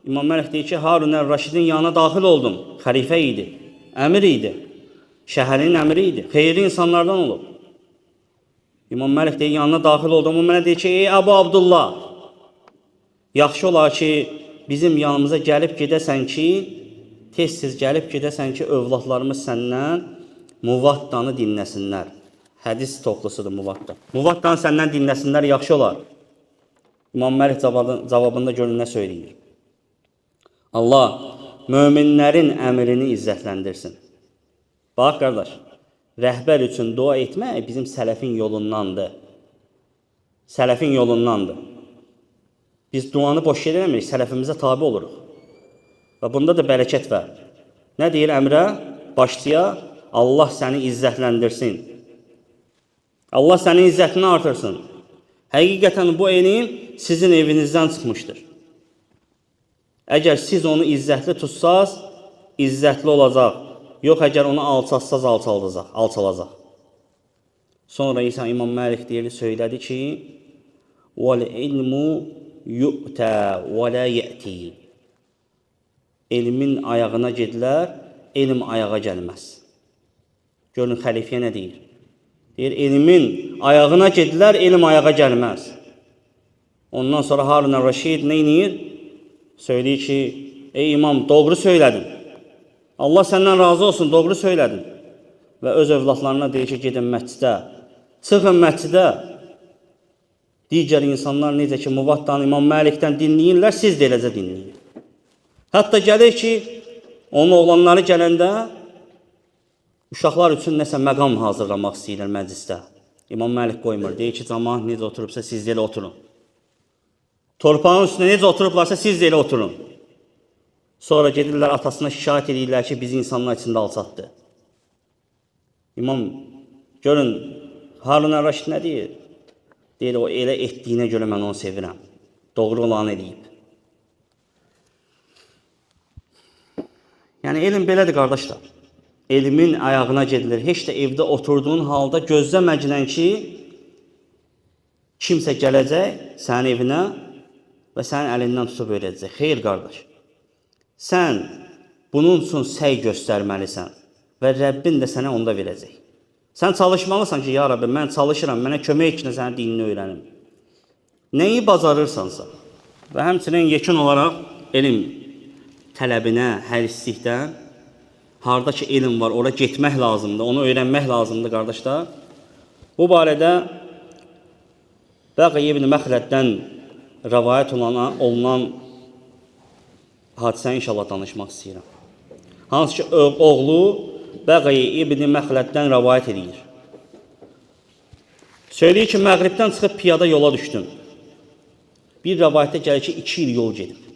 İmam Məlik deyir ki, Harun əl-Raşidin yanına daxil oldum. Xəlifə idi, əmir idi, şəhərin əmiri idi, xeyirli insanlardan olub. İmam Məlik deyir, yanına daxil oldum. O mənə deyir ki, ey Əbu Abdullah, yaxşı olar ki, bizim yanımıza gəlib gedəsən ki, tez-tez gəlib gedəsən ki, övladlarımız səndən Muvattanı dinləsinlər. Hədis toplusudur Muvatta. Muvattanı səndən dinləsinlər, yaxşı olar. İmam Məlik cavabında görün nə söyləyir. Allah möminlərin əmrini izzətləndirsin. Bax, qardaş, rəhbər üçün dua etmək bizim sələfin yolundandır. Sələfin yolundandır. Biz duanı boş yer eləmirik, sələfimizə tabi oluruq. Və bunda da bərəkət var. Nə deyir əmrə? Başçıya, Allah səni izzətləndirsin. Allah sənin izzətini artırsın. Həqiqətən bu elm sizin evinizdən çıxmışdır. Əgər siz onu izzətli tutsaz, izzətli olacaq. Yox, əgər onu alçatsaz, alçalacaq. Sonra İsa İmam Məlik deyir, söylədi ki, وَالْعِلْمُ يُؤْتَى وَلَا يَأْتِي. Elmin ayağına gedilər, elm ayağa gəlməz. Görün, xəlifəyə nə deyir? Deyir, elmin ayağına gedilər, elm ayağa gəlməz. Ondan sonra Harun əl-Raşid nə inir? Söyləyir ki, ey imam, doğru söylədin. Allah səndən razı olsun, doğru söylədin. Və öz övladlarına deyir ki, gedin məscidə. Çıxın məscidə. Digər insanlar necə ki, Muvattanı İmam Məlikdən dinləyirlər, siz də eləcə dinləyin. Hətta gəlir ki, onun oğlanları gələndə uşaqlar üçün nəsə məqam hazırlamaq istəyirlər məclisdə. İmam Məlik qoymur. Deyir ki, cəmaət necə oturubsa siz də elə oturun. Torpağın üstündə necə oturublarsa siz də elə oturun. Sonra gedirlər atasına şikayət edirlər ki, bizi insanlar içində alçatdı. İmam, görün, Harun əl-Raşid nə deyir? Deyir, o elə etdiyinə görə mən onu sevirəm. Doğru olanı eləyib. Yəni, elm belədir, qardaşlar. Elmin ayağına gedilir. Heç də evdə oturduğun halda gözləməklə ki, kimsə gələcək sənin evinə və sənin əlindən tutub öyrədəcək. Xeyr, qardaş. Sən bunun üçün səy göstərməlisən və Rəbbin də sənə onda verəcək. Sən çalışmalısan ki, ya Rabbi, mən çalışıram, mənə kömək etkinə sənin dinini öyrənim. Nəyi bacarırsansa və həmçinin yekun olaraq elm tələbinə, hərislikdən, harada ki elm var, ora getmək lazımdır, onu öyrənmək lazımdır, qardaşlar. Bu barədə Bəqi ibn Məxrəddən rəvayət olunan hadisəni inşallah danışmaq istəyirəm. Hansı ki, oğlu Bəqi ibn Məxrəddən rəvayət edir. Söyləyir ki, Məğribdən çıxıb piyada yola düşdüm. Bir rəvayətdə gəlir ki, 2 il yol gedib.